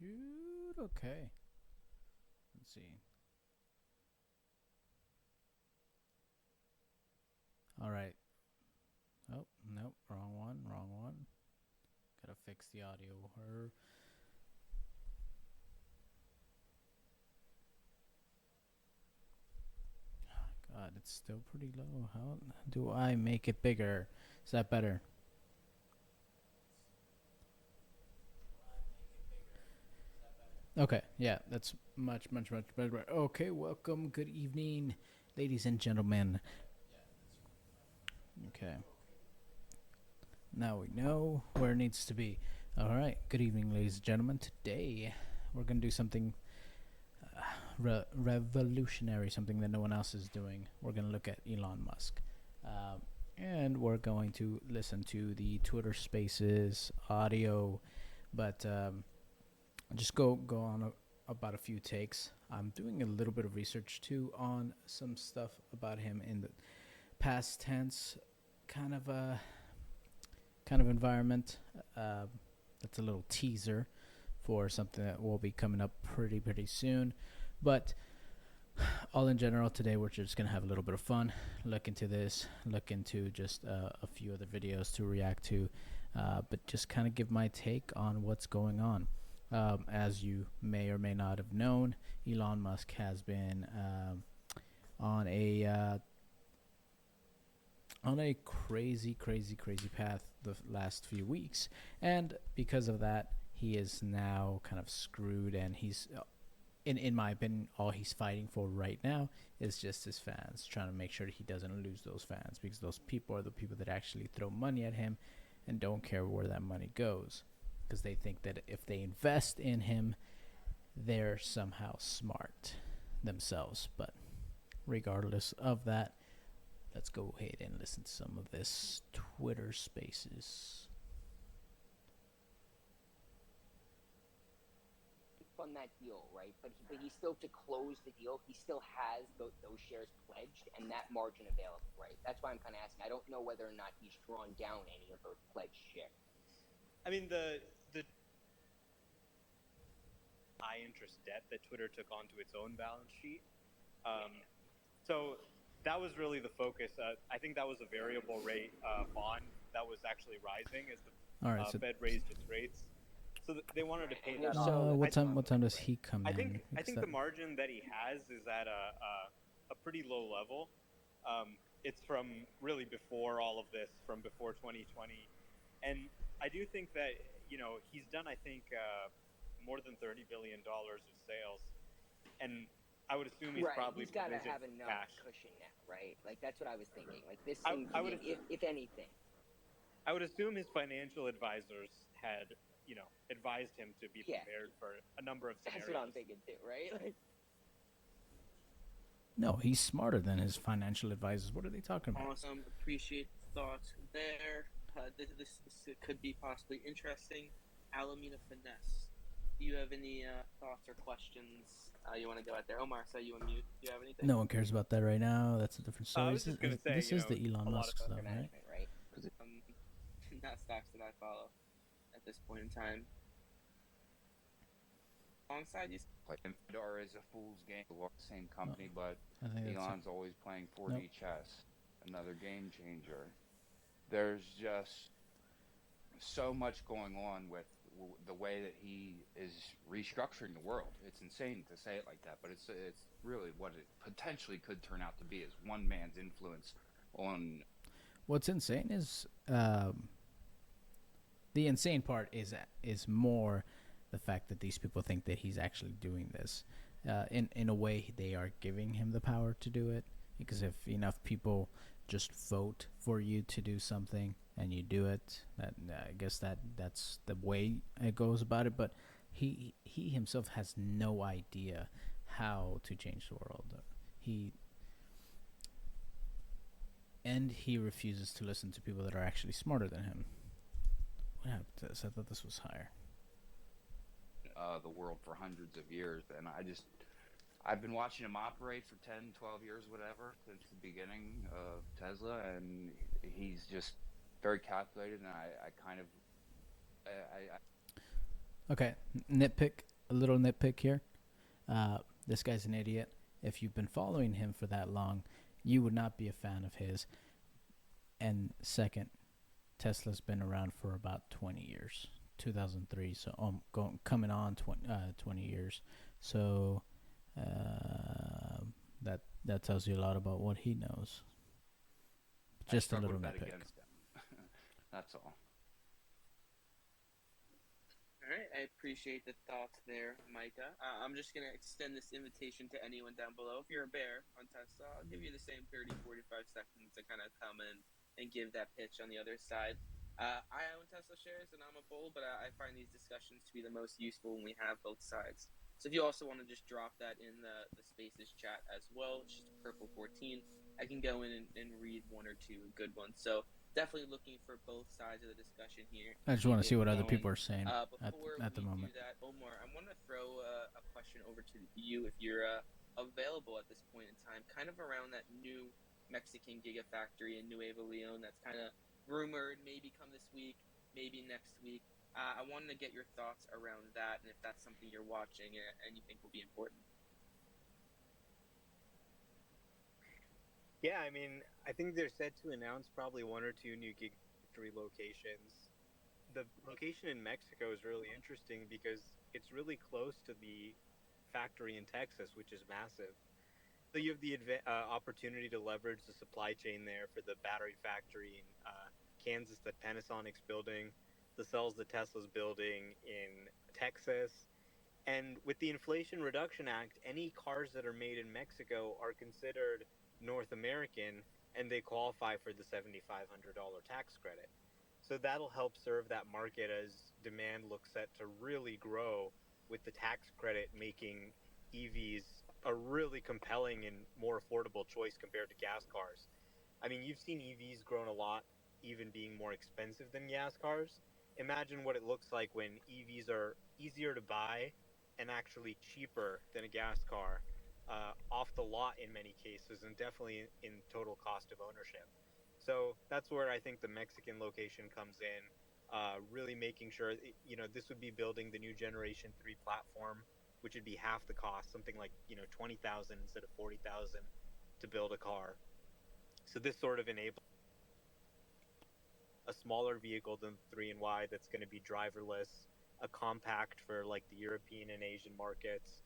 Shoot, okay. Let's see. All right. Oh, nope, wrong one. Gotta fix the audio. God, it's still pretty low. How do I make it bigger? Is that better? Okay, yeah, that's much better. Okay, welcome, good evening, ladies and gentlemen. Okay, now we know where it needs to be. All right, good evening, ladies and gentlemen. Today, we're going to do something revolutionary, something that no one else is doing. We're going to look at Elon Musk. And we're going to listen to the Twitter Spaces audio, but just go on about a few takes. I'm doing a little bit of research too on some stuff about him in the past tense kind of environment. That's a little teaser for something that will be coming up pretty soon. But all in general, today we're just going to have a little bit of fun, look into this, look into just a few other videos to react to, but just kind of give my take on what's going on. As you may or may not have known, Elon Musk has been on a crazy path the last few weeks, and because of that, he is now kind of screwed, and he's in my opinion, all he's fighting for right now is just his fans, trying to make sure that he doesn't lose those fans, because those people are the people that actually throw money at him and don't care where that money goes, because they think that if they invest in him, they're somehow smart themselves. But regardless of that, let's go ahead and listen to some of this Twitter Spaces. On that deal, right? But he still, to close the deal, he still has those shares pledged and that margin available, right? That's why I'm kind of asking. I don't know whether or not he's drawn down any of those pledged shares. I mean, the high interest debt that Twitter took onto its own balance sheet. So that was really the focus. I think that was a variable rate bond that was actually rising as the Fed raised its rates. So they wanted to pay that off. What time does he come in? I think the margin that he has is at a pretty low level. It's from really before all of this, from before 2020, and I do think that he's done more than $30 billion of sales, and I would assume he's probably got to have enough cash cushion now, right? Like that's what I was thinking. Like this, if anything, I would assume his financial advisors had advised him to be prepared for a number of scenarios. That's what I'm thinking too, right? Like, no, he's smarter than his financial advisors. What are they talking about? Awesome. Appreciate the thoughts there. This could be possibly interesting. Alameda Finesse. Do you have any thoughts or questions you want to go out there? Omar, so you unmute. Do you have anything? No one cares about that right now. That's a different story. I was just going to say, this is the Elon Musk stuff, right? Not stocks that I follow at this point in time. Alongside you, Fedor is a fool's game. Same company, but Elon's always playing 4D chess. Another game changer. There's just so much going on with the way that he is restructuring the world. It's insane to say it like that, but it's really what it potentially could turn out to be is one man's influence on. What's insane is the insane part is more the fact that these people think that he's actually doing this. In a way, they are giving him the power to do it, because if enough people just vote for you to do something and you do it. I guess that's the way it goes about it. But he himself has no idea how to change the world. He and he refuses to listen to people that are actually smarter than him. What happened to this? I thought this was higher. The world for hundreds of years, and I've been watching him operate for 10, 12 years, whatever, since the beginning of Tesla, and he's just very calculated, and I kind of Okay, a little nitpick here. This guy's an idiot. If you've been following him for that long, you would not be a fan of his. And second, Tesla's been around for about 20 years. 2003, so coming on 20 years. So that tells you a lot about what he knows. Just a little nitpick. That's all. All right, I appreciate the thoughts there, Micah. I'm just going to extend this invitation to anyone down below. If you're a bear on Tesla, I'll give you the same 30, 45 seconds to kind of come in and give that pitch on the other side. I own Tesla shares and I'm a bull, but I find these discussions to be the most useful when we have both sides. So if you also want to just drop that in the Spaces chat as well, it's just Purple 14, I can go in and read one or two good ones. So definitely looking for both sides of the discussion here. I just want to see what other people are saying at the moment. Do that, Omar, I want to throw a question over to you if you're available at this point in time, kind of around that new Mexican gigafactory in Nuevo Leon that's kind of rumored maybe come this week, maybe next week. I wanted to get your thoughts around that and if that's something you're watching and you think will be important. Yeah, I mean, I think they're set to announce probably one or two new gigafactory locations. The location in Mexico is really interesting because it's really close to the factory in Texas, which is massive. So you have the opportunity to leverage the supply chain there for the battery factory in Kansas that Panasonic's building, the cells that Tesla's building in Texas. And with the Inflation Reduction Act, any cars that are made in Mexico are considered North American and they qualify for the $7,500 tax credit. So that'll help serve that market as demand looks set to really grow, with the tax credit making EVs a really compelling and more affordable choice compared to gas cars. I mean, you've seen EVs grown a lot, even being more expensive than gas cars. Imagine what it looks like when EVs are easier to buy and actually cheaper than a gas car off the lot in many cases, and definitely in total cost of ownership. So that's where I think the Mexican location comes in, really making sure, this would be building the new Generation 3 platform, which would be half the cost, something like, 20,000 instead of 40,000 to build a car. So this sort of enables a smaller vehicle than the 3Y that's going to be driverless, a compact for like the European and Asian markets,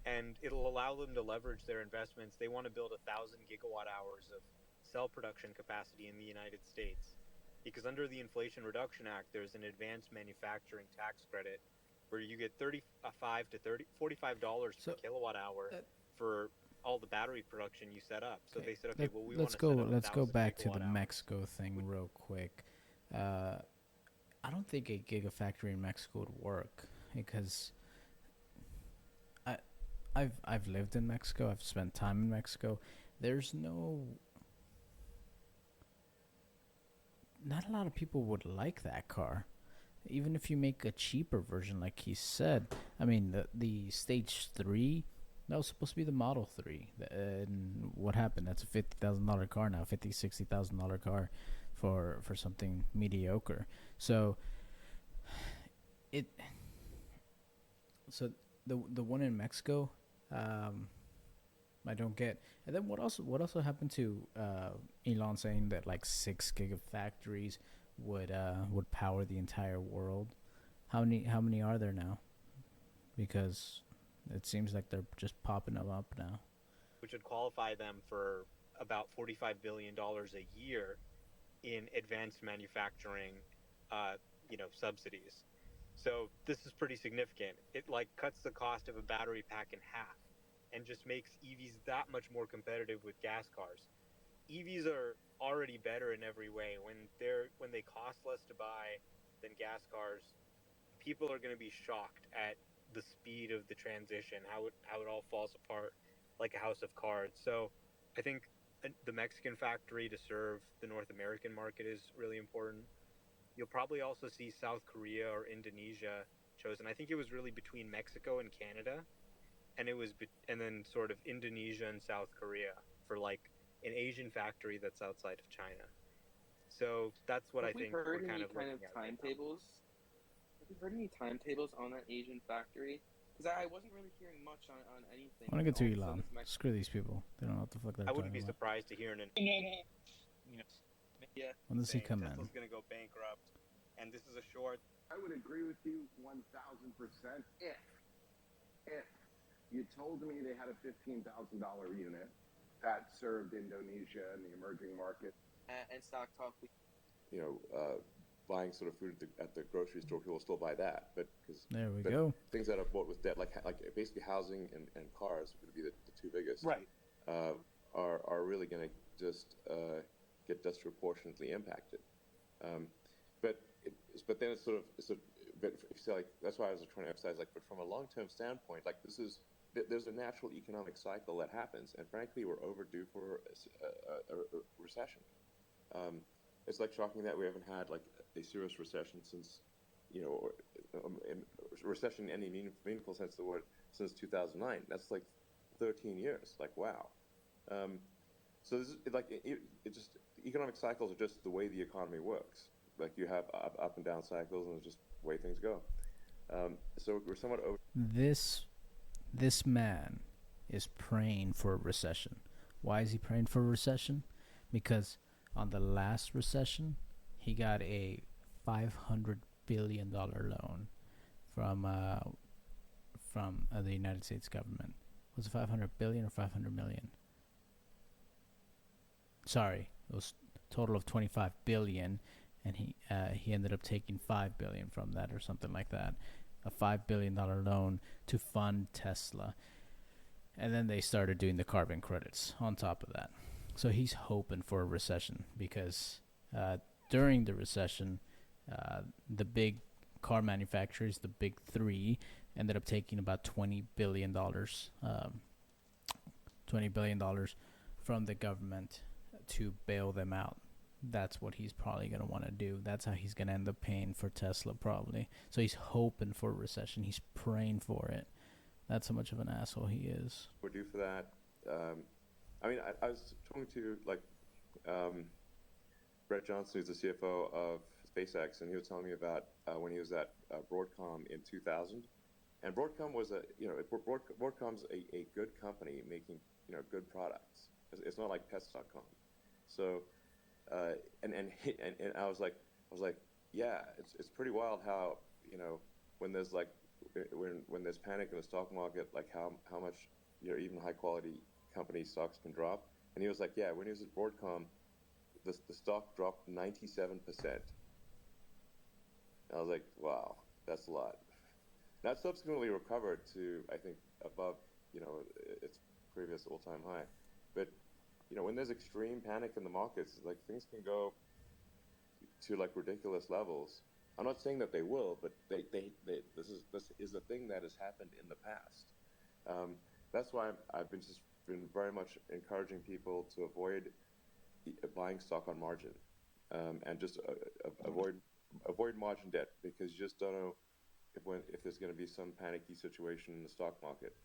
and it'll allow them to leverage their investments. They want to build 1,000 gigawatt hours of cell production capacity in the United States, because under the Inflation Reduction Act, there's an advanced manufacturing tax credit where you get $45 to $45 per kilowatt hour for all the battery production you set up. So they said, okay, well, let's go back to the Mexico thing real quick. I don't think a gigafactory in Mexico would work because I've lived in Mexico. I've spent time in Mexico. There's not a lot of people would like that car. Even if you make a cheaper version, like he said. I mean, the Stage 3, that was supposed to be the Model 3. And what happened? That's a $50,000 car now, $60,000 car for something mediocre. So the one in Mexico, I don't get. And then what also happened to Elon saying that like 6 gigafactories would power the entire world? How many are there now? Because it seems like they're just popping up now. Which would qualify them for about $45 billion a year in advanced manufacturing, subsidies. So this is pretty significant. It like cuts the cost of a battery pack in half and just makes EVs that much more competitive with gas cars. EVs are already better in every way. When they cost less to buy than gas cars, people are going to be shocked at the speed of the transition, how it all falls apart like a house of cards. So I think the Mexican factory to serve the North American market is really important. You'll probably also see South Korea or Indonesia chosen. I think it was really between Mexico and Canada, and and then sort of Indonesia and South Korea for like an Asian factory that's outside of China. So that's what I think we're kind of looking at timetables. Have we heard any timetables on that Asian factory? Because I wasn't really hearing much on anything. I want to get to Elon. Screw these people. They don't know what the fuck they're talking about. I wouldn't be surprised to hear when does he come in? Tesla's going to go bankrupt, and this is a short. I would agree with you 1,000% if you told me they had a $15,000 unit that served Indonesia and the emerging market. And Stock Talk. Buying sort of food at the grocery store, people will still buy that. But there we go. Things that are bought with debt, like basically housing and cars, would be the two biggest. Right. Are really going to just get disproportionately impacted. But then it's sort of but if you say, like, that's why I was trying to emphasize, like, but from a long-term standpoint, like, there's a natural economic cycle that happens, and frankly, we're overdue for a recession. It's like shocking that we haven't had like a serious recession since, recession in any meaningful sense of the word, since 2009. That's like 13 years. Like, wow. So this is like it just economic cycles are just the way the economy works. Like, you have up and down cycles, and it's just the way things go. So we're somewhat over. This man is praying for a recession. Why is he praying for a recession? Because on the last recession, he got a $500 billion loan from the United States government. Was it 500 billion or 500 million? Sorry, it was a total of 25 billion, and he ended up taking 5 billion from that or something like that. A $5 billion loan to fund Tesla. And then they started doing the carbon credits on top of that. So he's hoping for a recession because during the recession, the big car manufacturers, the big three, ended up taking about $20 billion from the government to bail them out. That's what he's probably going to want to do. That's how he's going to end up paying for Tesla probably. So he's hoping for a recession. He's praying for it. That's how much of an asshole he is. We're due for that. I mean, I was talking to, like, Brett Johnson, who's the CFO of SpaceX, and he was telling me about when he was at Broadcom in 2000. And Broadcom was Broadcom's a good company making, good products. It's not like Pets.com. So, and I was like, yeah, it's pretty wild how, when there's like, when there's panic in the stock market, like how much, even high quality company stocks can drop. And he was like, yeah, when he was at Broadcom, the stock dropped 97%. I was like, wow, that's a lot. That subsequently recovered to, I think, above, its previous all-time high. But, when there's extreme panic in the markets, like, things can go to like ridiculous levels. I'm not saying that they will, but this is a thing that has happened in the past. That's why I've been very much encouraging people to avoid buying stock on margin, and just avoid margin debt, because you just don't know if there's going to be some panicky situation in the stock market.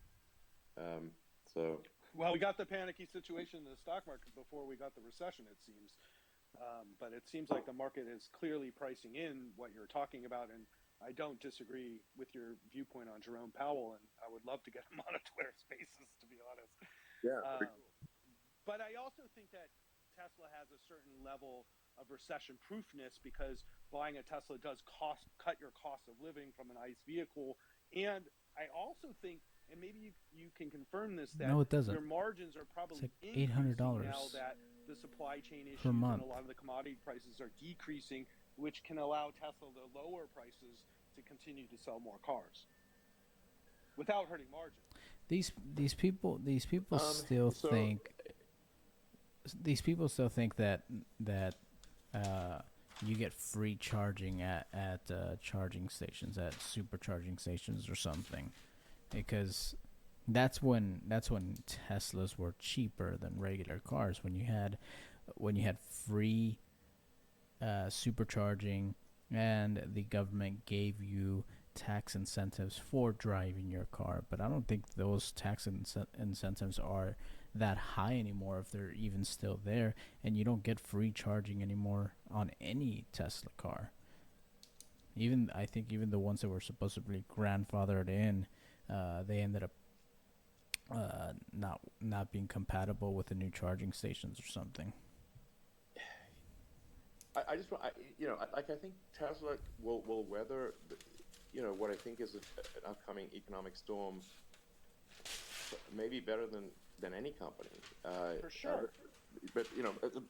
Well, we got the panicky situation in the stock market before we got the recession, it seems. But it seems like the market is clearly pricing in what you're talking about, and I don't disagree with your viewpoint on Jerome Powell, and I would love to get him on a Twitter Spaces, to be honest. Yeah. But I also think that Tesla has a certain level of recession proofness, because buying a Tesla does cut your cost of living from an ICE vehicle. And I also think, and maybe you can confirm this, that no, it doesn't. Your margins are probably like $800 now that the supply chain issues per month, and a lot of the commodity prices are decreasing, which can allow Tesla to lower prices to continue to sell more cars without hurting margins. These people still think. these people still think that uh, you get free charging at charging stations, at supercharging stations or something, because that's when Teslas were cheaper than regular cars, when you had free supercharging, and the government gave you tax incentives for driving your car. But I don't think those tax incentives are that high anymore, if they're even still there. And you don't get free charging anymore on any Tesla car. Even I think even the ones that were supposed to be grandfathered in, they ended up not being compatible with the new charging stations or something. I just want, I think Tesla will weather, what I think is an upcoming economic storm, maybe better than any company. For sure. But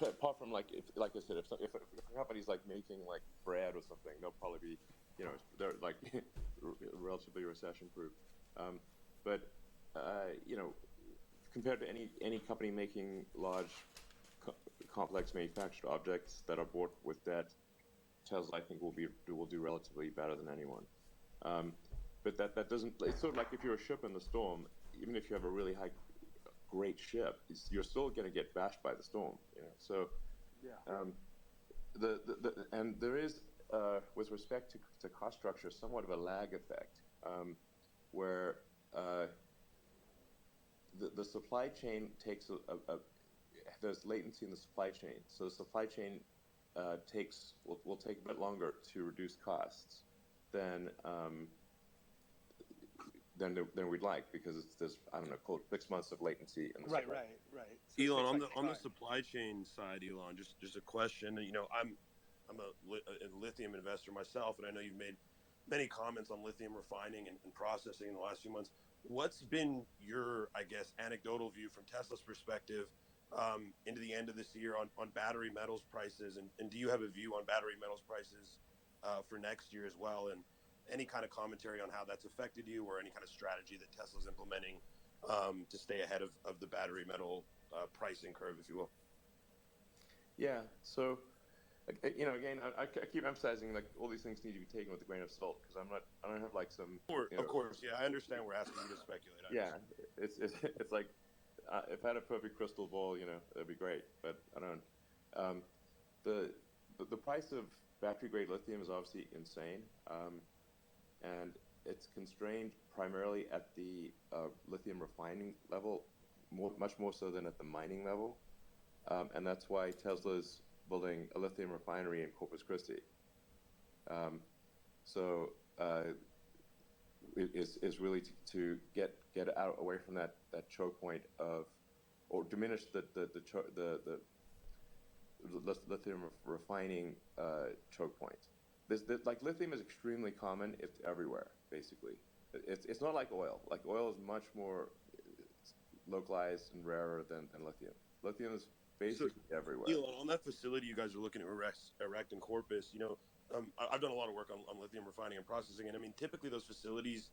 apart from like I said, if a company's like making like bread or something, they'll probably be, they're like relatively recession proof. But compared to any company making large complex manufactured objects that are bought with debt, Tesla I think will do relatively better than anyone. But that doesn't. It's sort of like if you're a ship in the storm, even if you have a really great ship, you're still going to get bashed by the storm. So Yeah. And there is with respect to cost structure somewhat of a lag effect, where the supply chain takes there's latency in the supply chain, so the supply chain will take a bit longer to reduce costs than we'd like, because there's, I don't know, called 6 months of latency in the Right. supply. Right. So Elon, like on the supply chain side, Elon, just a question. I'm a lithium investor myself, and I know you've made many comments on lithium refining and processing in the last few months. What's been your, I guess, anecdotal view from Tesla's perspective into the end of this year on battery metals prices, and do you have a view on battery metals prices for next year as well, and any kind of commentary on how that's affected you, or any kind of strategy that Tesla's implementing to stay ahead of the battery metal pricing curve, if you will? Yeah. So, again, I keep emphasizing like all these things need to be taken with a grain of salt, because I don't have like some. Of course, yeah, I understand we're asking you to speculate. It's like if I had a perfect crystal ball, that'd be great, but I don't. The price of battery grade lithium is obviously insane, and it's constrained primarily at the lithium refining level, much more so than at the mining level, and that's why Tesla's building a lithium refinery in Corpus Christi. Is really to get out away from that choke point of, or diminish the lithium refining choke point. Like lithium is extremely common. It's everywhere, basically. It's not like oil. Like oil is much more localized and rarer than lithium. Lithium is basically everywhere. Elon, on that facility you guys are looking to erect in Corpus, I've done a lot of work on lithium refining and processing, and I mean, typically those facilities,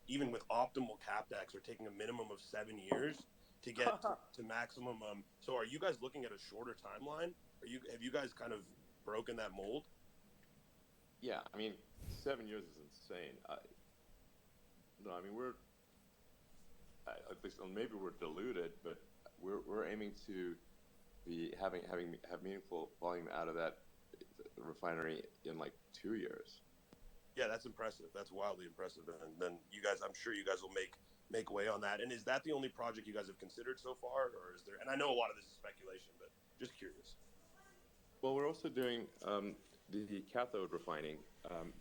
even with optimal CapEx, are taking a minimum of 7 years to get to maximum. So are you guys looking at a shorter timeline? Have you guys kind of broken that mold? Yeah, I mean, 7 years is insane. We're at least, maybe we're deluded, but we're aiming to be have meaningful volume out of that refinery in like 2 years. Yeah, that's impressive. That's wildly impressive. And then you guys, I'm sure you guys will make way on that. And is that the only project you guys have considered so far, or is there? And I know a lot of this is speculation, but just curious. Well, we're also doing the cathode refining,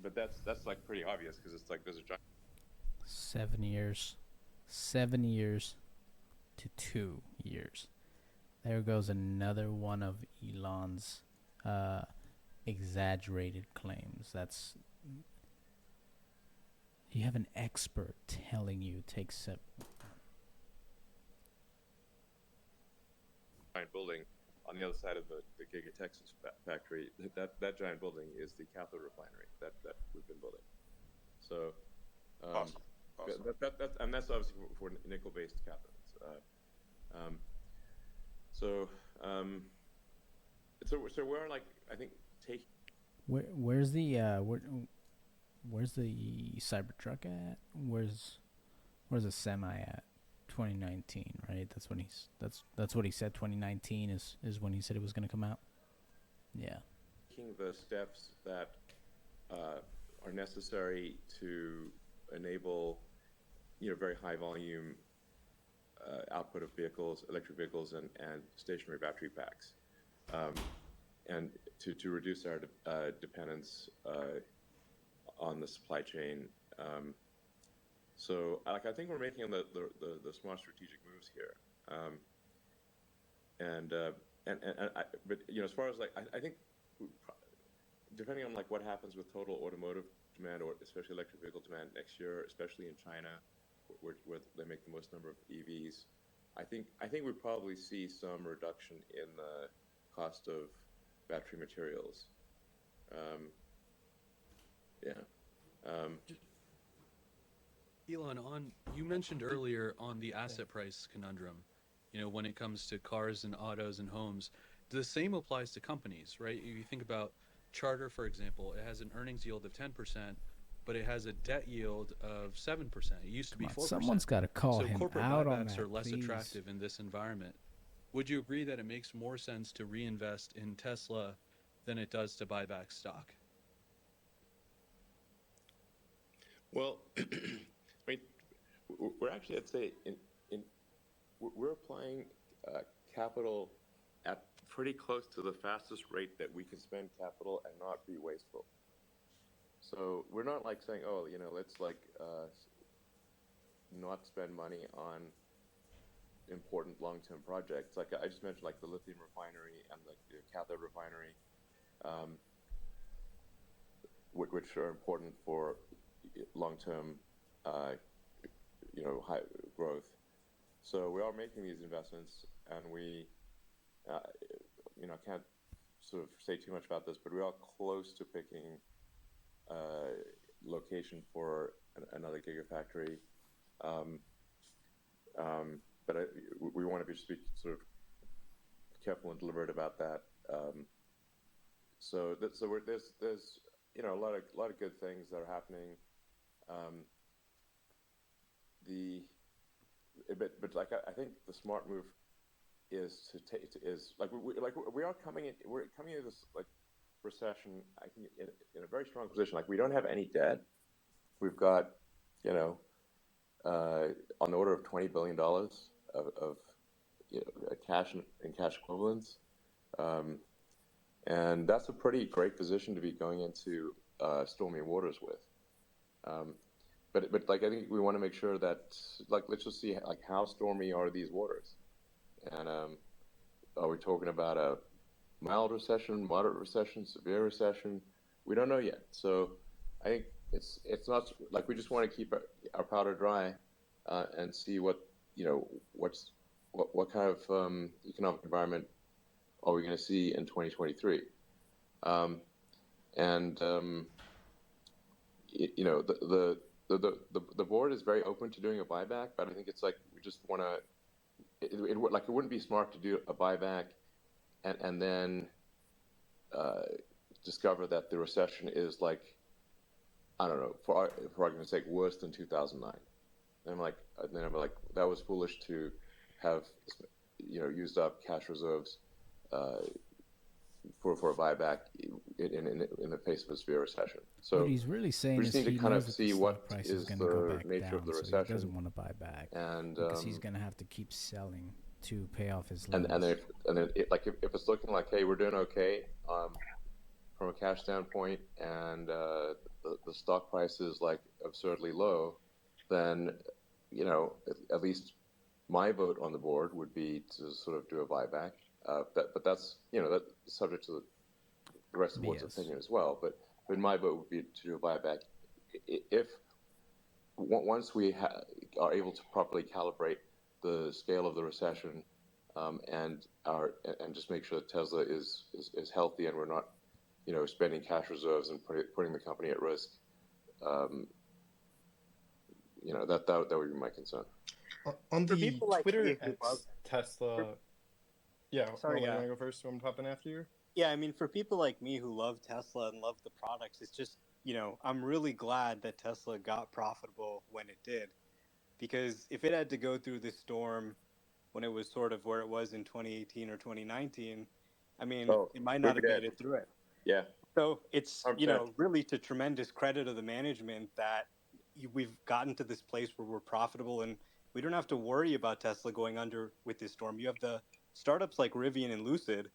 but that's like pretty obvious, because it's like there's a giant. 7 years. 7 years to 2 years. There goes another one of Elon's exaggerated claims. You have an expert telling you it takes 7. Giant building on the other side of the Giga Texas factory. That giant building is the cathode refinery that we've been building. So, Awesome. And that's obviously for nickel-based cathodes. So we're like, I think, take. Where's the where's the Cybertruck at? Where's the semi at? 2019, right? That's what he said. 2019 is when he said it was going to come out. Yeah. Taking the steps that are necessary to enable, very high volume output of vehicles, electric vehicles, and stationary battery packs, and to reduce our dependence on the supply chain. So, I think we're making the smart strategic moves here. But as far as I think, depending on what happens with total automotive demand, or especially electric vehicle demand next year, especially in China, where they make the most number of EVs, I think we probably see some reduction in the cost of battery materials. Elon, you mentioned earlier on the asset price conundrum, when it comes to cars and autos and homes, the same applies to companies, right? If you think about Charter, for example, it has an earnings yield of 10%, but it has a debt yield of 7%. It used to be 4%. Someone's got to call him out on that. So corporate buybacks are less please. attractive in this environment. Would you agree that it makes more sense to reinvest in Tesla than it does to buy back stock? Well, I mean, we're actually, I'd say, we're applying capital at pretty close to the fastest rate that we can spend capital and not be wasteful. So we're not saying, oh, let's not spend money on important long-term projects. Like I just mentioned, the lithium refinery and the cathode refinery, which are important for long-term, high growth. So we are making these investments, and we, can't sort of say too much about this, but we are close to picking location for another gigafactory. But we want to be sort of careful and deliberate about that. So there's a lot of good things that are happening. I think the smart move is we're coming into this recession, I think, in a very strong position. We don't have any debt. We've got on the order of $20 billion of cash and cash equivalents, and that's a pretty great position to be going into stormy waters with. But I think we want to make sure that let's just see how stormy are these waters, and are we talking about a mild recession, moderate recession, severe recession? We don't know yet. So I think it's not we just want to keep our powder dry and see what kind of economic environment are we going to see in 2023. The board is very open to doing a buyback, but I think it's we just want to. It wouldn't be smart to do a buyback and then discover that the recession is I don't know, for argument's sake, worse than 2009. And I'm like, that was foolish to have used up cash reserves for a buyback in the face of a severe recession. So what he's really saying we just is need he to kind knows of that see the what stock price is going to go the back nature down, of the so recession. he doesn't want to buy back, and because he's going to have to keep selling to pay off his and loans. if it's looking like, hey, we're doing okay from a cash standpoint, and the stock price is absurdly low, then at least my vote on the board would be to sort of do a buyback. But that's that's subject to the rest of the board's opinion as well. But my vote would be to do a buyback if once we are able to properly calibrate the scale of the recession, and just make sure that Tesla is healthy and we're not spending cash reserves and putting the company at risk. That would be my concern. On For the people like Twitter me who X Tesla, Yeah, Sorry, you want to go first? I'm popping after you. Yeah, I mean, for people like me who love Tesla and love the products, it's just, I'm really glad that Tesla got profitable when it did. Because if it had to go through this storm when it was sort of where it was in 2018 or 2019, I mean, it might not have made it through it. Yeah. So it's, 100%. really to tremendous credit of the management that we've gotten to this place where we're profitable and we don't have to worry about Tesla going under with this storm. You have the startups like Rivian and Lucid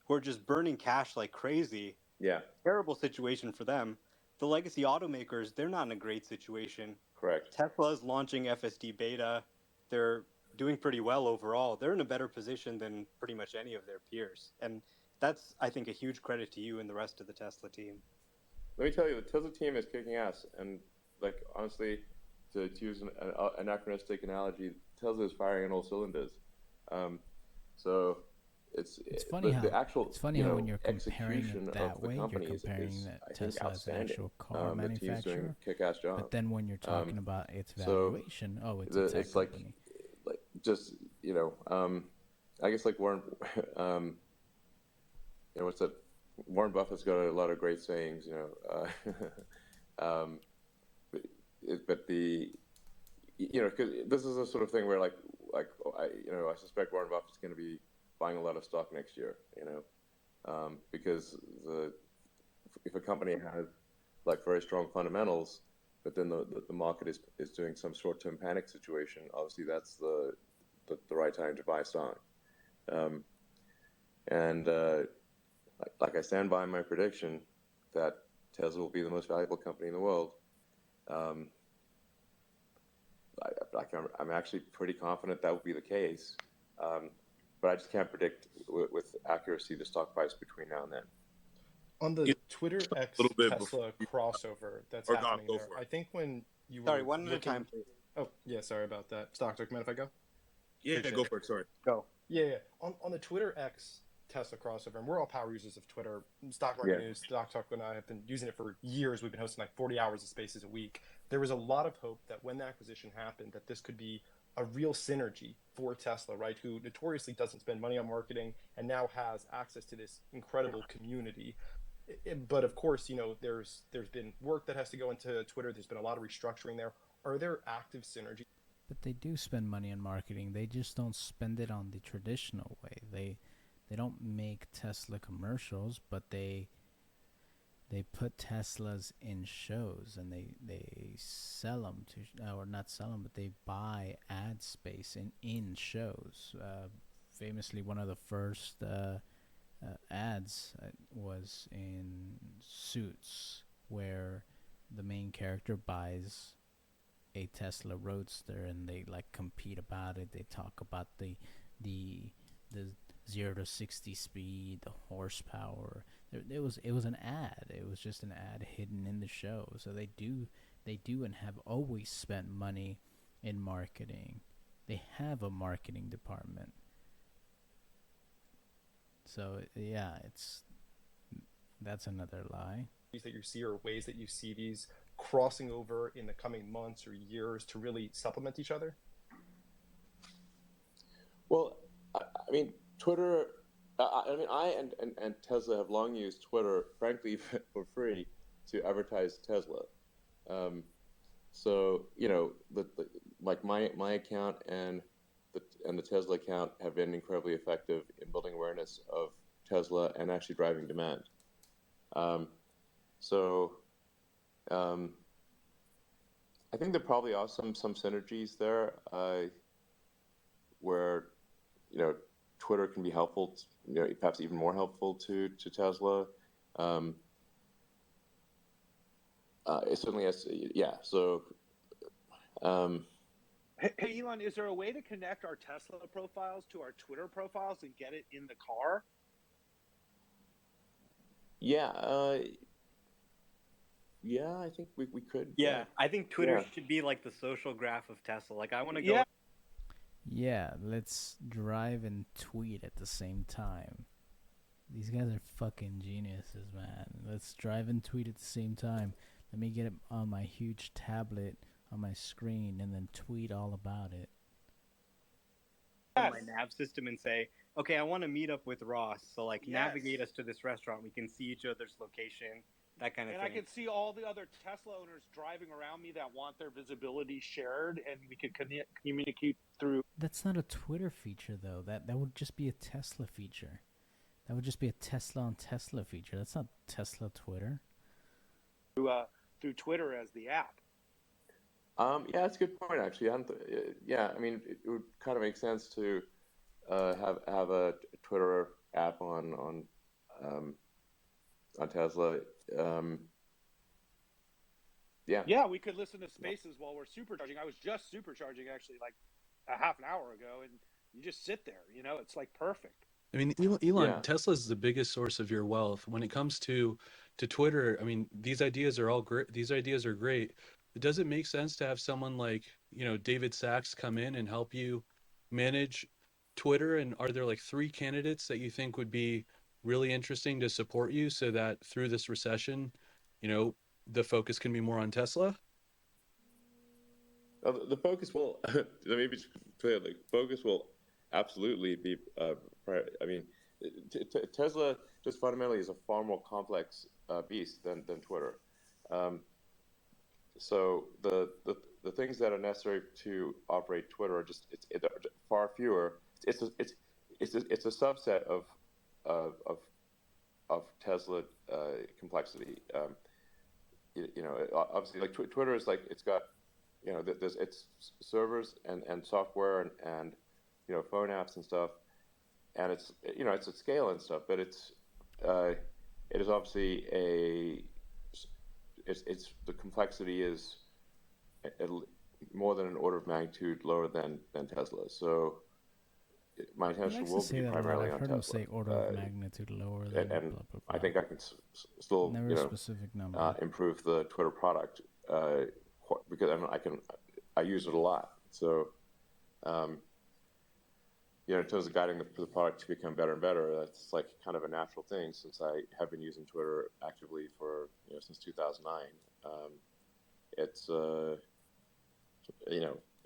who are just burning cash like crazy. Yeah. Terrible situation for them. The legacy automakers, they're not in a great situation. Correct. Tesla's launching FSD beta. They're doing pretty well overall. They're in a better position than pretty much any of their peers. And that's, I think, a huge credit to you and the rest of the Tesla team. Let me tell you, the Tesla team is kicking ass. And, honestly, to use an anachronistic analogy, Tesla is firing on all cylinders. So it's funny how when you're comparing execution it that of the way, company you're comparing that Tesla as an actual car the team's doing manufacturer. a kick-ass job. But then when you're talking about its valuation, it's a tech company. I guess Warren, what's that? Warren Buffett's got a lot of great sayings, but because this is the sort of thing where I suspect Warren Buffett's going to be buying a lot of stock next year, because if a company has very strong fundamentals, but then the market is doing some short-term panic situation, obviously that's the right time to buy stock. I stand by my prediction that Tesla will be the most valuable company in the world. I'm actually pretty confident that will be the case, but I just can't predict with accuracy the stock price between now and then. On the Twitter X Tesla crossover that's happening there, I think when you were... Sorry, one at a time, please. Oh, yeah, sorry about that. Stock Talk, mind if I go? Yeah, go for it, sorry. Go. Yeah. On the Twitter X Tesla crossover, and we're all power users of Twitter. Stock Market News, Stock Talk, and I have been using it for years. We've been hosting 40 hours of spaces a week. There was a lot of hope that when the acquisition happened, that this could be a real synergy for Tesla, right? Who notoriously doesn't spend money on marketing and now has access to this incredible community. But of course, there's been work that has to go into Twitter. There's been a lot of restructuring there. Are there active synergies? But they do spend money on marketing. They just don't spend it on the traditional way. They don't make Tesla commercials, but they put Teslas in shows and they sell them or not sell them, but they buy ad space in shows. Famously, one of the first ads was in Suits, where the main character buys a Tesla Roadster and they compete about it. They talk about the 0 to 60 speed, the horsepower. It was an ad. It was just an ad hidden in the show. So they do and have always spent money in marketing. They have a marketing department. So yeah, that's another lie. That you see, or ways that you see these crossing over in the coming months or years to really supplement each other? Well, I mean, Twitter. I and Tesla have long used Twitter, frankly, for free to advertise Tesla. So my account and the Tesla account have been incredibly effective in building awareness of Tesla and actually driving demand. I think there probably are some synergies there, where Twitter can be helpful, perhaps even more helpful to Tesla. It certainly has, yeah. So, hey, Elon, is there a way to connect our Tesla profiles to our Twitter profiles and get it in the car? Yeah. Yeah, I think we could. Yeah, I think Twitter should be like the social graph of Tesla. I want to go. Yeah, let's drive and tweet at the same time. These guys are fucking geniuses, man. Let's drive and tweet at the same time. Let me get it on my huge tablet on my screen and then tweet all about it. my nav system and say, okay, I want to meet up with Ross. So like navigate us to this restaurant. We can see each other's location, that kind of thing. And I could see all the other Tesla owners driving around me that want their visibility shared, and we could communicate through. That's not a Twitter feature, though. That would just be a Tesla feature. That would just be a Tesla on Tesla feature. That's not Tesla Twitter. Through Twitter as the app. Yeah, that's a good point, actually. Yeah, I mean, it would kind of make sense to have a Twitter app on Tesla. Yeah, we could listen to Spaces while we're supercharging. I was just supercharging actually like a half an hour ago, and you just sit there. You know, it's like perfect. I mean, Elon, Tesla is the biggest source of your wealth. When it comes to Twitter, I mean, these ideas are all great. These ideas are great. Does it make sense to have someone like, David Sachs come in and help you manage Twitter? And are there like 3 candidates that you think would be really interesting to support you so that through this recession, the focus can be more on Tesla? The focus will, let me be clear, the focus will absolutely be, I mean, Tesla just fundamentally is a far more complex beast than Twitter. So the things that are necessary to operate Twitter are just it's far fewer. It's a subset of Tesla complexity. Obviously, like Twitter is like it's got it's servers and software and phone apps and stuff, and it's at scale and stuff, but it is obviously it's the complexity is more than an order of magnitude lower than Tesla. So my attention will be primarily on Tesla. I've heard him say order of magnitude lower than and blah, blah, blah. I think I can still Never a specific number. Improve the Twitter product because I use it a lot. So in terms of guiding the product to become better and better, that's like kind of a natural thing since I have been using Twitter actively for since 2009.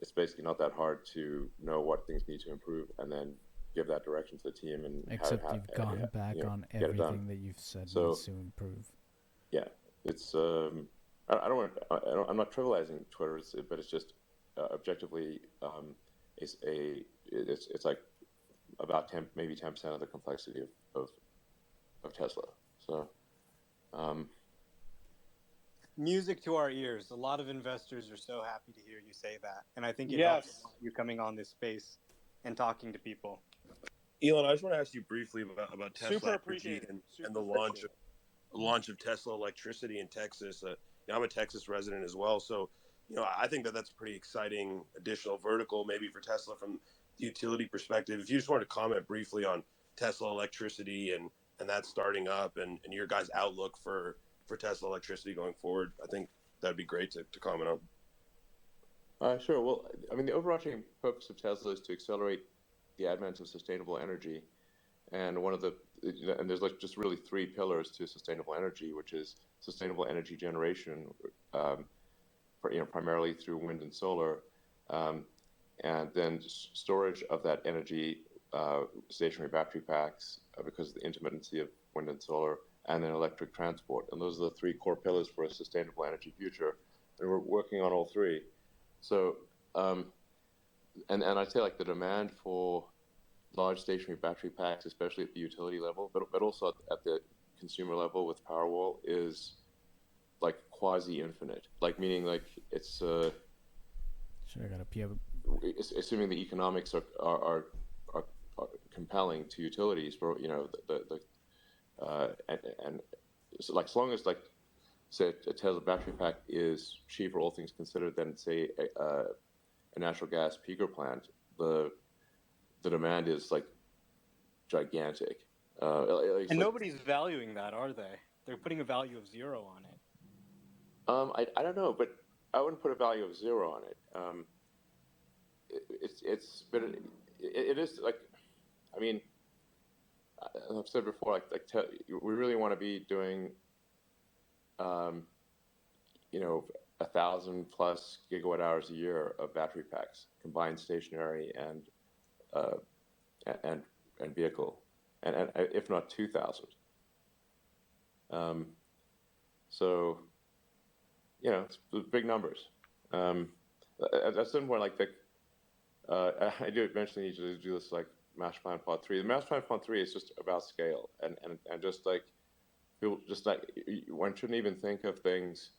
It's basically not that hard to know what things need to improve and then give that direction to the team and except you've gone back on everything that you've said needs to improve. Yeah, it's I'm not trivializing Twitter, but it's just objectively it's like about 10% of the complexity of Tesla. So music to our ears. A lot of investors are so happy to hear you say that, and I think it helps you coming on this space and talking to people. Elon, I just want to ask you briefly about Tesla and the launch of Tesla electricity in Texas. I'm a Texas resident as well, so I think that's a pretty exciting additional vertical maybe for Tesla from the utility perspective. If you just wanted to comment briefly on Tesla electricity and that starting up and your guys' outlook for Tesla electricity going forward, I think that'd be great to comment on. Sure. Well, I mean, the overarching purpose of Tesla is to accelerate the advent of sustainable energy, and there's like just really 3 pillars to sustainable energy, which is sustainable energy generation, primarily through wind and solar, and then storage of that energy, stationary battery packs, because of the intermittency of wind and solar, and then electric transport. And those are the 3 core pillars for a sustainable energy future, and we're working on all 3. So, and I'd say like the demand for large stationary battery packs, especially at the utility level, but also at the consumer level with Powerwall, is like quasi-infinite. Like meaning like it's assuming the economics are compelling to utilities for and so like as long as like say a Tesla battery pack is cheaper all things considered than say a natural gas peaker plant, the demand is like gigantic. And nobody's valuing that, are they? They're putting a value of 0 on it. I don't know, but I wouldn't put a value of 0 on it. But it is like, I mean, I've said before, we really want to be doing, 1,000 plus gigawatt hours a year of battery packs, combined stationary and and vehicle, and if not 2,000. So, it's big numbers. At a certain point, like I do eventually need to do this like Master Plan Part 3. The Master Plan Part 3 is just about scale, and just like people, just like one shouldn't even think of things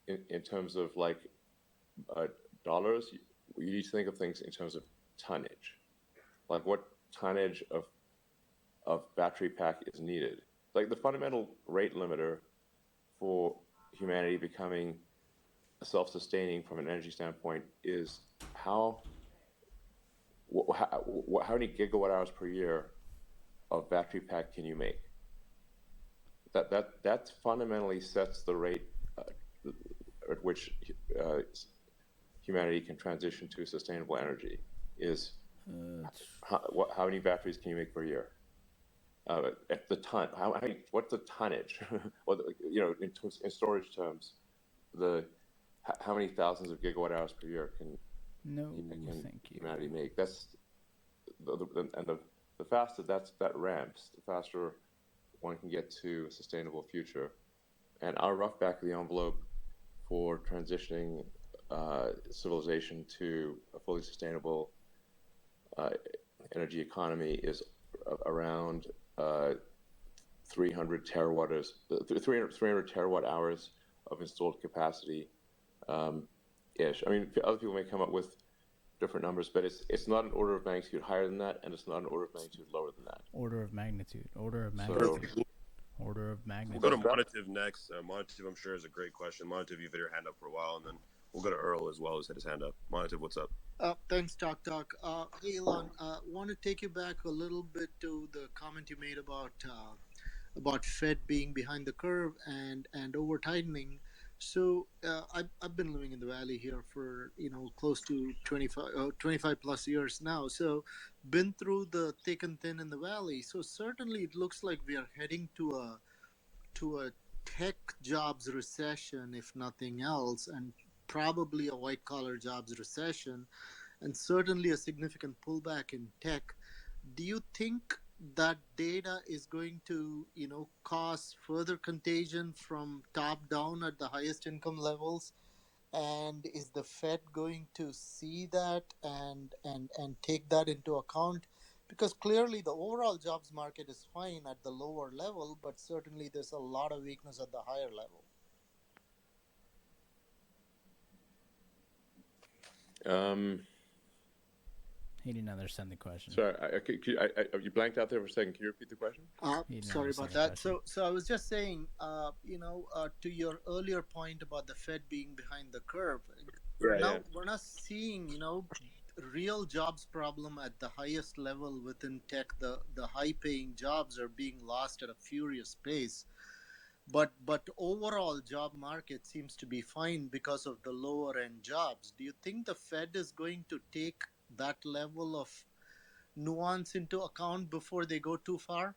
in terms of like dollars. You need to think of things in terms of tonnage, like what tonnage of battery pack is needed. Like the fundamental rate limiter for humanity becoming self-sustaining from an energy standpoint is how many gigawatt hours per year of battery pack can you make? That fundamentally sets the rate at which humanity can transition to sustainable energy. Is how many batteries can you make per year? At the ton, what's the tonnage? Well, in storage terms, how many thousands of gigawatt hours per year can humanity make? That's the faster that ramps, the faster one can get to a sustainable future. And our rough back of the envelope for transitioning civilization to a fully sustainable energy economy is around 300 terawatt hours of installed capacity ish. I mean, other people may come up with different numbers, but it's not an order of magnitude higher than that, and it's not an order of magnitude lower than that. Order of magnitude. We'll go to Monative next. Monative, I'm sure, is a great question. Monative, you've had your hand up for a while, and then we'll go to Earl as well, who's had his hand up. Monative, what's up? Thanks, Talk. Hey, Elon, want to take you back a little bit to the comment you made about Fed being behind the curve and over tightening. So I've been living in the Valley here for close to 25 plus years now. So been through the thick and thin in the Valley. So certainly it looks like we are heading to a tech jobs recession, if nothing else, and probably a white collar jobs recession, and certainly a significant pullback in tech. Do you think that data is going to cause further contagion from top down at the highest income levels, and is the Fed going to see that and take that into account? Because clearly the overall jobs market is fine at the lower level, but certainly there's a lot of weakness at the higher level. He didn't understand the question. Sorry, you blanked out there for a second. Can you repeat the question? Sorry about that. So I was just saying, to your earlier point about the Fed being behind the curve, we're not seeing, real jobs problem at the highest level within tech. The high-paying jobs are being lost at a furious pace. But overall job market seems to be fine because of the lower end jobs. Do you think the Fed is going to take that level of nuance into account before they go too far?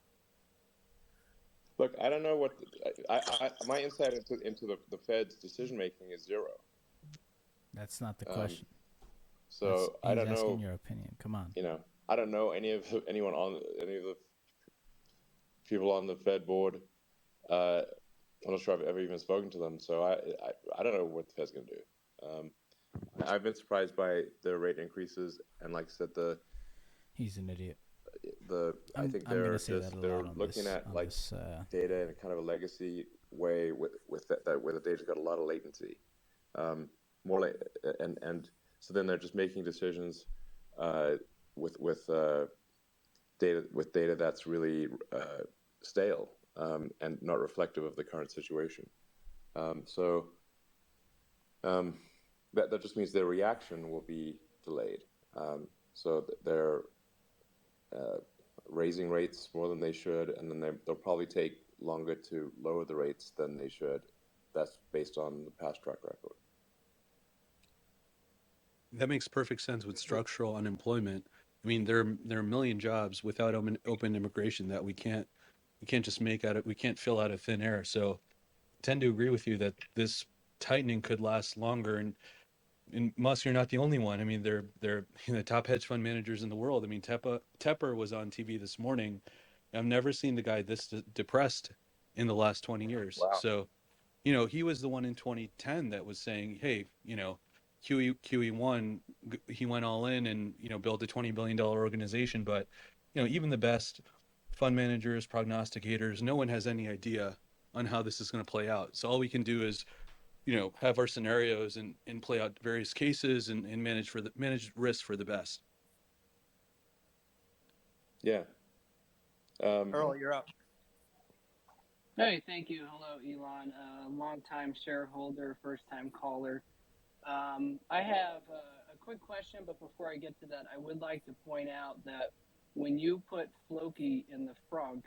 Look, I don't know what my insight into the Fed's decision making is zero. That's not the question. So I don't know. He's asking your opinion. Come on. I don't know any of the people on the Fed board. I'm not sure I've ever even spoken to them, so I don't know what the Fed's going to do. I've been surprised by the rate increases, and like I said, he's an idiot. I think they're looking at data in a kind of a legacy way with that where the data's got a lot of latency, and so then they're just making decisions with data that's really stale. And not reflective of the current situation. So that just means their reaction will be delayed. So they're raising rates more than they should, and then they'll probably take longer to lower the rates than they should. That's based on the past track record. That makes perfect sense with structural unemployment. I mean, there are a million jobs without open immigration that we can't just we can't fill out of thin air. So I tend to agree with you that this tightening could last longer. And and Musk, you're not the only one. I mean, they're the top hedge fund managers in the world. I mean, Tepper was on TV this morning. I've never seen the guy this depressed in the last 20 years. Wow. So, he was the one in 2010 that was saying, hey, QE1, he went all in and, built a $20 billion organization. But, even the best fund managers, prognosticators, no one has any idea on how this is going to play out. So all we can do is, have our scenarios and play out various cases and manage risk for the best. Yeah. Earl, you're up. Hey, thank you. Hello, Elon. Long-time shareholder, first-time caller. I have a quick question, but before I get to that, I would like to point out that when you put Floki in the front,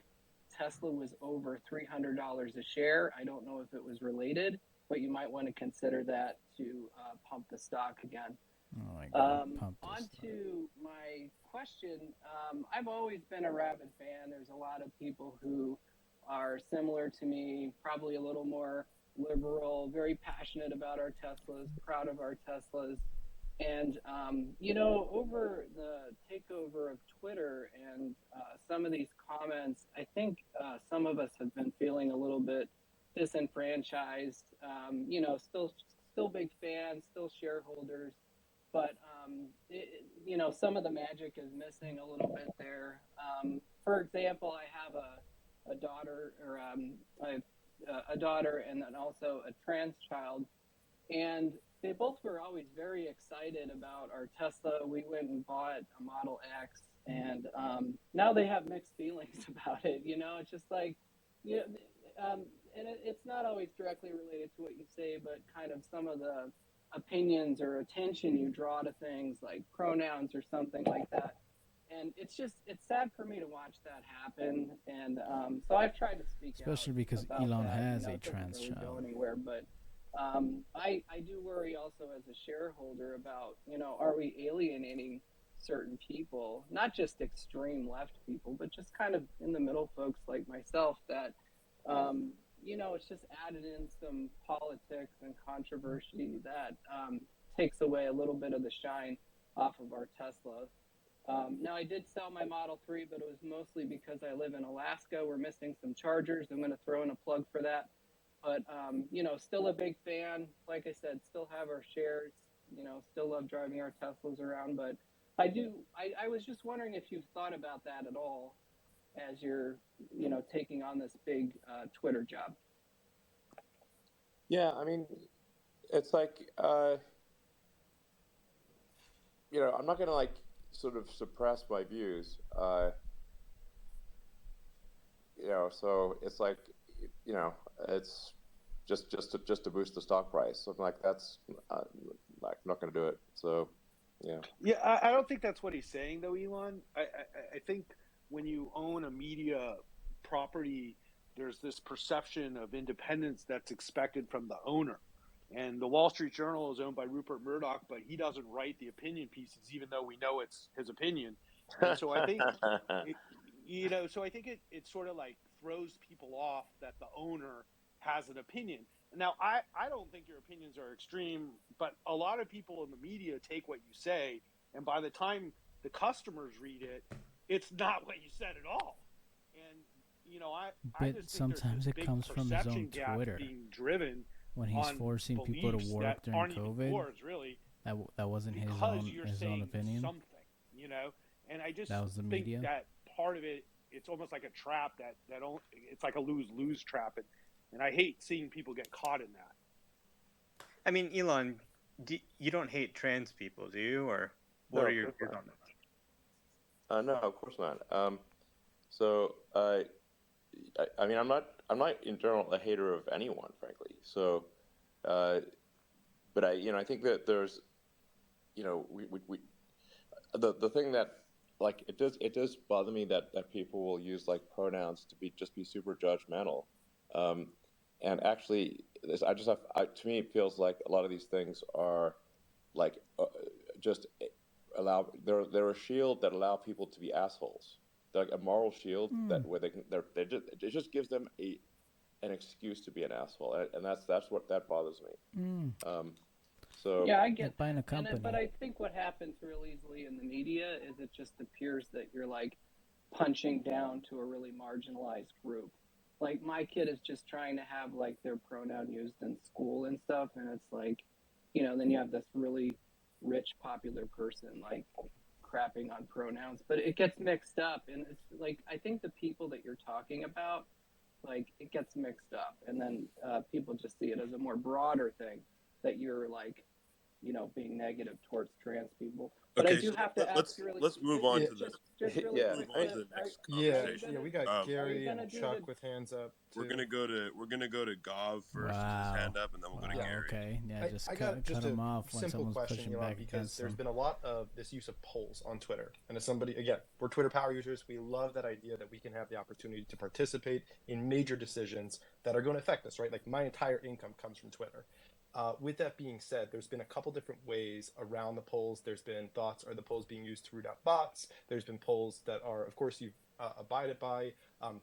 Tesla was over $300 a share. I don't know if it was related, but you might want to consider that to pump the stock again. Oh my God, on to my question. I've always been a rabid fan. There's a lot of people who are similar to me, probably a little more liberal, very passionate about our Teslas, proud of our Teslas. And, over the takeover of Twitter and some of these comments, I think some of us have been feeling a little bit disenfranchised, still big fans, still shareholders. But, some of the magic is missing a little bit there. For example, I have a daughter or a daughter and then also a trans child. And they both were always very excited about our Tesla. We went and bought a Model X, and now they have mixed feelings about it. It's just like, and it's not always directly related to what you say, but kind of some of the opinions or attention you draw to things like pronouns or something like that. And it's sad for me to watch that happen. And so I've tried to speak out. Especially because Elon has a trans child. Go anywhere, but I do worry also as a shareholder about, are we alienating certain people, not just extreme left people, but just kind of in the middle folks like myself that, it's just added in some politics and controversy that takes away a little bit of the shine off of our Tesla. Now, I did sell my Model 3, but it was mostly because I live in Alaska. We're missing some chargers. I'm going to throw in a plug for that. But, still a big fan. Like I said, still have our shares, still love driving our Teslas around. But I was just wondering if you've thought about that at all as you're, taking on this big Twitter job. Yeah, I mean, it's like, I'm not going to sort of suppress my views. So it's like, it's just to boost the stock price. Something like that's I'm not going to do it. So, yeah. Yeah, I don't think that's what he's saying, though, Elon. I think when you own a media property, there's this perception of independence that's expected from the owner. And the Wall Street Journal is owned by Rupert Murdoch, but he doesn't write the opinion pieces, even though we know it's his opinion. And so I think, it sort of like throws people off that the owner has an opinion. Now, I don't think your opinions are extreme, but a lot of people in the media take what you say, and by the time the customers read it, it's not what you said at all. And, I just think sometimes it comes from his own Twitter. Being driven when he's forcing people to work during COVID, really that wasn't his own opinion. Something, and I just that was the think media. That part of it, it's almost like a trap that it's like a lose-lose trap, and I hate seeing people get caught in that. I mean, Elon, you don't hate trans people, do you? Or what are your views on that? No, of course not. So I mean, I'm not in general a hater of anyone, frankly. So, but I think that there's, the thing that it does bother me that people will use pronouns to be super judgmental, and actually to me it feels like a lot of these things are just they're a shield that allow people to be assholes. They're like a moral shield that where it just gives them an excuse to be an asshole, and that's what bothers me. So Yeah, I get like buying a that. company. But I think what happens real easily in the media is it just appears that you're like punching down to a really marginalized group. Like my kid is just trying to have like their pronoun used in school and stuff, and it's like, then you have this really rich popular person like crapping on pronouns, but it gets mixed up, and it's like I think the people that you're talking about, like it gets mixed up, and then people just see it as a more broader thing that you're like being negative towards trans people. But I Okay, do so have to ask you really, let's move on Yeah, to the just really yeah, move quick. on to the next Are you conversation. yeah. gonna We got are you Gary gonna and do the Chuck with hands up We're too. gonna go to Gov first with his Wow. hand up, and then we'll go to Yeah. Wow. Gary. Okay. Yeah. Just I cut got just them a off when simple someone's question, pushing Elon, back because against there's them. been a lot of this use of polls on Twitter. And as somebody, again, we're Twitter power users. We love that idea that we can have the opportunity to participate in major decisions that are going to affect us, right? Like my entire income comes from Twitter. With that being said, there's been a couple different ways around the polls. There's been thoughts, are the polls being used to root out bots? There's been polls that are, of course, you've abided by.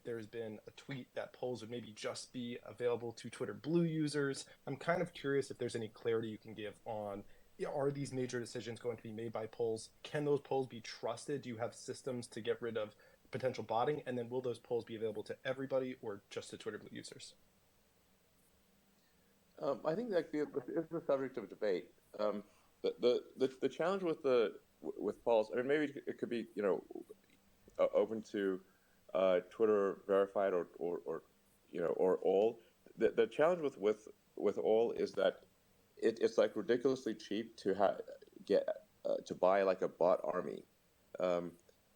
There's been a tweet that polls would maybe just be available to Twitter Blue users. I'm kind of curious if there's any clarity you can give on, are these major decisions going to be made by polls? Can those polls be trusted? Do you have systems to get rid of potential botting? And then will those polls be available to everybody or just to Twitter Blue users? I think that it's the subject of debate. The challenge with polls, I mean, maybe it could be open to Twitter verified or all. The challenge with all is that it's like ridiculously cheap to get to buy like a bot army.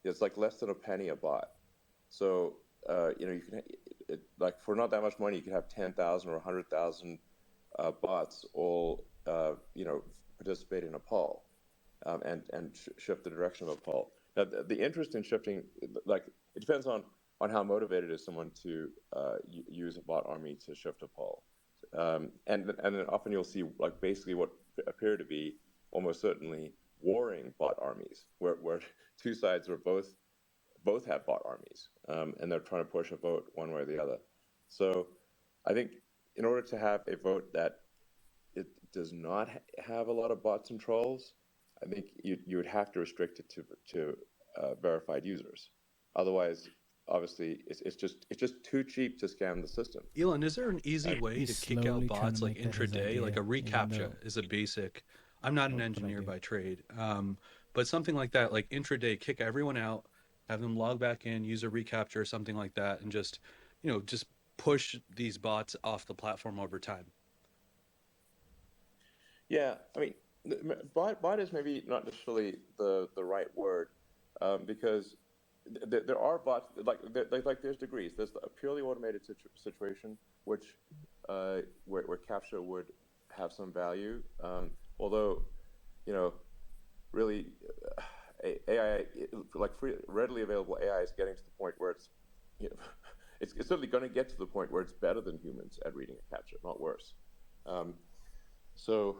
It's like less than a penny a bot. So you can like for not that much money you can have 10,000 or 100,000 bots all participate in a poll and shift the direction of a poll. Now the interest in shifting, like it depends on how motivated is someone to use a bot army to shift a poll, and then often you'll see like basically what appear to be almost certainly warring bot armies, where two sides are both have bot armies, and they're trying to push a vote one way or the other. So I think in order to have a vote that it does not have a lot of bots and trolls, I think you would have to restrict it to verified users. Otherwise, obviously, it's just too cheap to scam the system. Elon, is there an easy way He's to kick out slowly trying bots to like make that his intraday? Like idea, a even reCAPTCHA though is a basic. I'm not an good engineer idea. by trade, but something like that, like intraday, kick everyone out, have them log back in, use a reCAPTCHA or something like that, and just push these bots off the platform over time. Yeah, I mean, bot is maybe not necessarily the right word, because there are bots like there's degrees. There's a purely automated situation which where CAPTCHA would have some value, although really AI like readily available AI is getting to the point where it's it's certainly going to get to the point where it's better than humans at reading a CAPTCHA, not worse. So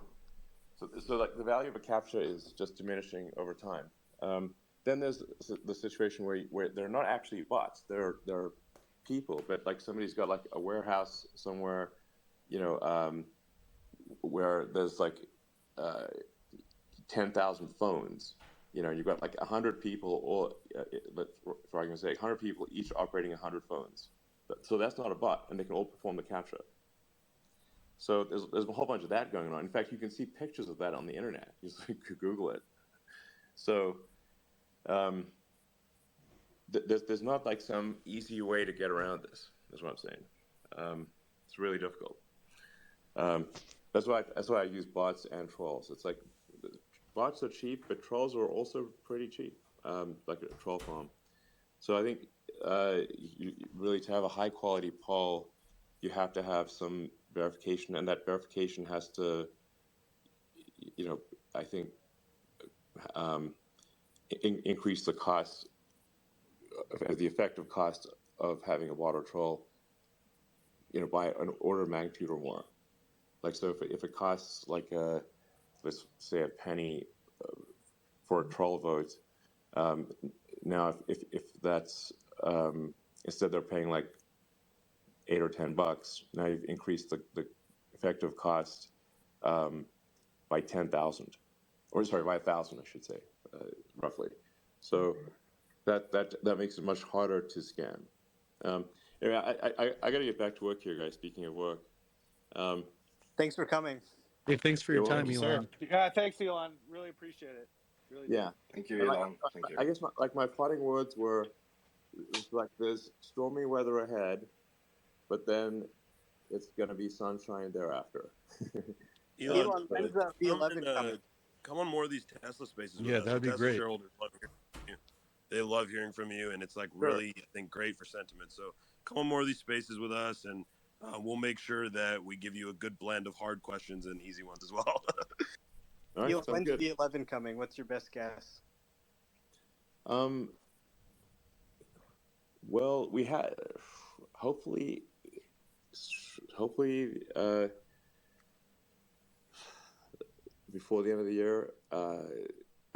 like the value of a CAPTCHA is just diminishing over time. Then there's the situation where they're not actually bots; they're people, but like somebody's got like a warehouse somewhere, where there's like 10,000 phones. You've got like 100 people, or for argument's sake, 100 people each operating 100 phones. So that's not a bot, and they can all perform the CAPTCHA. So there's a whole bunch of that going on. In fact, you can see pictures of that on the internet. You could Google it. So there's not like some easy way to get around this. Is what I'm saying. It's really difficult. That's why I use bots and trolls. It's like bots are cheap, but trolls are also pretty cheap, like a troll farm. So I think really to have a high quality poll, you have to have some verification, and that verification has to, I think, increase the cost, the effective cost of having a bot or troll, by an order of magnitude or more. Like, so if it costs like let's say a penny for a troll vote, now if that's instead they're paying like $8 or $10, now you've increased the effective cost by by 10,000, or sorry, by 1,000, I should say, roughly. So that makes it much harder to scan. Anyway, I got to get back to work here, guys. Speaking of work, Thanks for coming. Hey, thanks for your time, Elon. Yeah, thanks, Elon. Really appreciate it. Really. yeah. Thank you, Elon. Thank you. I guess my parting words were like, there's stormy weather ahead, but then it's gonna be sunshine thereabouter. Elon, when's the V11 coming? come on more of these Tesla spaces with Yeah, us. that'd be Tesla great. Shareholders love hearing from you. They love hearing from you, and it's like really, I think, great for sentiment. So come on more of these spaces with us, and we'll make sure that we give you a good blend of hard questions and easy ones as well. All right, Elon, when's good. V11 coming? What's your best guess? Well, we had hopefully before the end of the year. I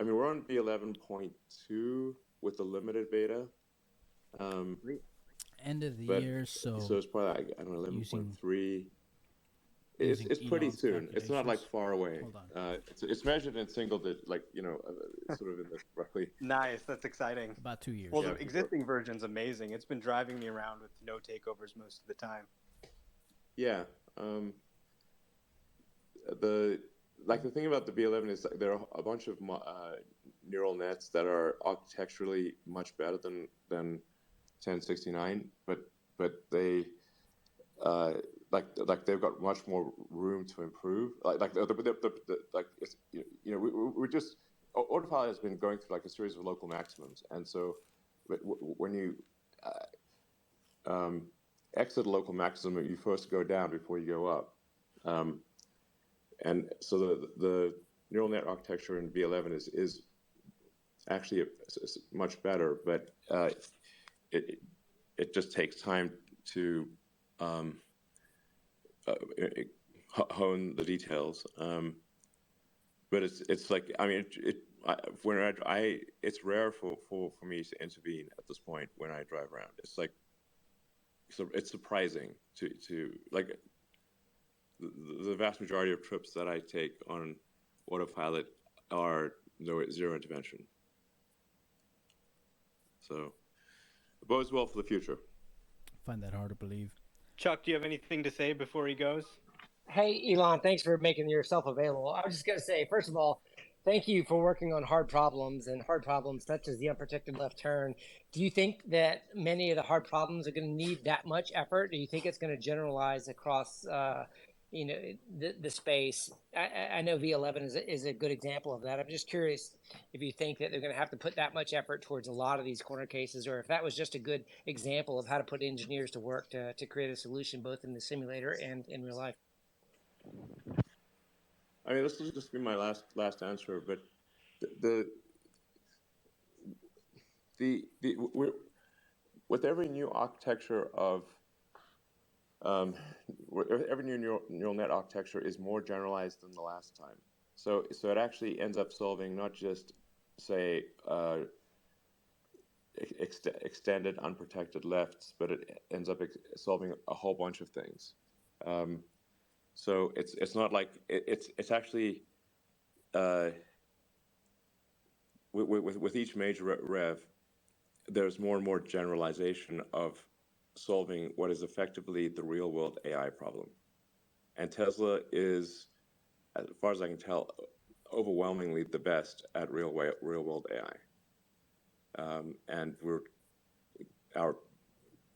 mean, we're on V11.2 with the limited beta. End of the year, so it's probably like, I don't know, 11.3. It's pretty soon. It's not like far away. Hold on. It's measured in single digit, like sort of in the roughly. Nice, that's exciting. About 2 years. Well, the existing version's amazing. It's been driving me around with no takeovers most of the time. Yeah. The thing about the V11 is there are a bunch of neural nets that are architecturally much better than 1069, but they like they've got much more room to improve. We're just autopilot has been going through like a series of local maximums, and so when you exit a local maximum, you first go down before you go up. And so the neural net architecture in V11 is actually much better, but it just takes time to hone the details. But it's like, I mean, it's rare for me to intervene at this point when I drive around. It's like, so it's surprising to like the vast majority of trips that I take on autopilot are zero intervention. So it bodes well for the future. I find that hard to believe. Chuck, do you have anything to say before he goes? Hey, Elon, thanks for making yourself available. I was just going to say, first of all, thank you for working on hard problems such as the unprotected left turn. Do you think that many of the hard problems are going to need that much effort? Do you think it's going to generalize across, the space? I know V11 is a good example of that. I'm just curious if you think that they're going to have to put that much effort towards a lot of these corner cases, or if that was just a good example of how to put engineers to work to create a solution both in the simulator and in real life. I mean, this will just be my last answer, but we're, with every new architecture of every new neural net architecture is more generalized than the last time. So it actually ends up solving not just, say, extended unprotected lefts, but it ends up solving a whole bunch of things. So it's not like it's actually with each major rev, there's more and more generalization of solving what is effectively the real world AI problem, and Tesla is, as far as I can tell, overwhelmingly the best at real world AI, and our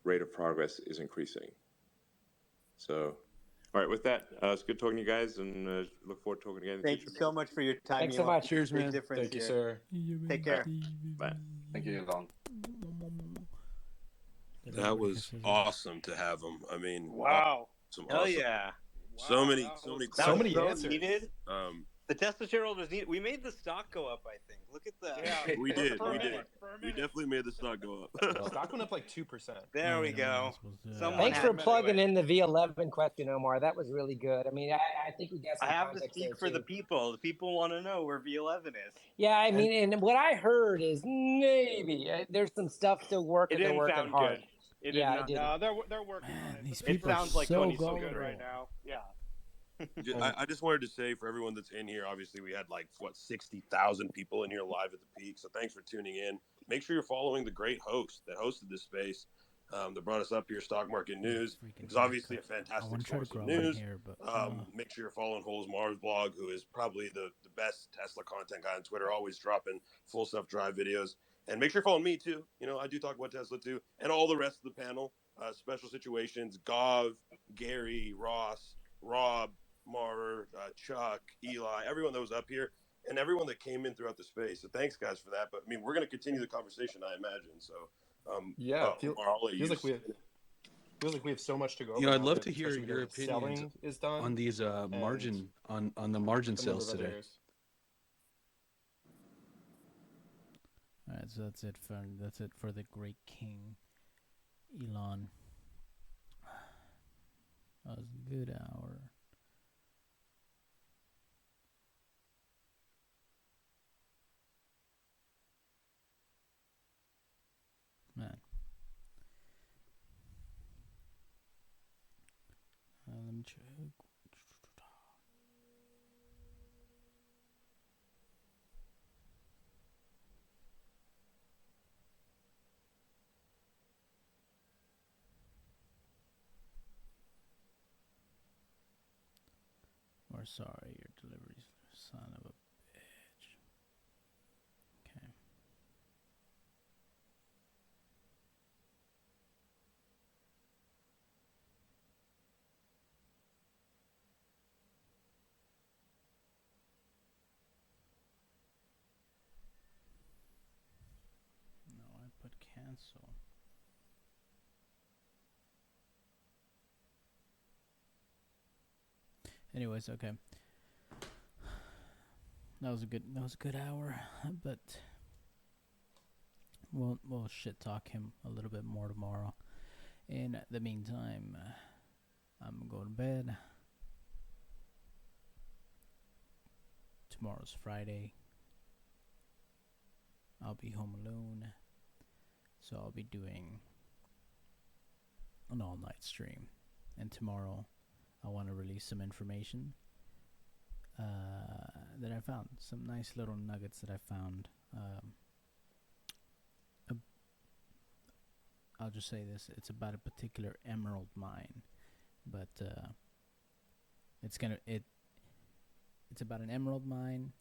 rate of progress is increasing. So. All right, with that, it's good talking to you guys, and look forward to talking again in the future. Thank you so much for your time. Thanks so much. Cheers, man. Thank you, sir. Take care. Bye. Thank you, Elon. That was awesome to have him. I mean, wow. Hell yeah. So many answers. Needed. The Tesla shareholders need. We made the stock go up. I think. Look at that. Yeah, we did. We definitely made the stock go up. Stock went up like 2%. There we go. Thanks for plugging in the V11 question, Omar. That was really good. I mean, I think we got some I have to context speak there, for too. the people. The people want to know where V11 is. Yeah, I mean, and what I heard is maybe there's some stuff still working. It didn't they're working sound hard. good. It didn't. No, they're working on it. These It people sounds are like so 20 so good gullible right now. Yeah. I just wanted to say for everyone that's in here, obviously we had like 60,000 people in here live at the peak. So thanks for tuning in. Make sure you're following the great host that hosted this space, that brought us up here, Stock Market News. It's obviously a fantastic source of news. Here, but, make sure you're following Holes Mars blog, who is probably the best Tesla content guy on Twitter, always dropping full self-drive videos. And make sure you're following me too. I do talk about Tesla too, and all the rest of the panel. Special Situations, Gov, Gary, Ross, Rob, Mar, Chuck, Eli, everyone that was up here, and everyone that came in throughout the space. So thanks, guys, for that. But I mean, we're going to continue the conversation, I imagine. So, feels like we have so much to go over. I'd love to hear your opinions is done on these margin on the margin sales today. Areas. All right, so that's it for the great king, Elon. That was a good hour. Man. Let me check. We're sorry, your delivery's son of a bitch. Okay. No, I put cancel. Anyways, okay. That was a good hour, but we'll shit talk him a little bit more tomorrow. In the meantime, I'm going to bed. Tomorrow's Friday. I'll be home alone, so I'll be doing an all-night stream. And tomorrow, I want to release some information that I found. Some nice little nuggets that I found. I'll just say this: it's about a particular emerald mine, but it's about an emerald mine,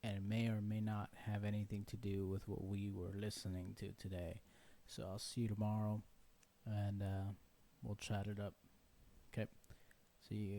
and it may or may not have anything to do with what we were listening to today. So I'll see you tomorrow, and we'll chat it up. Okay, see you.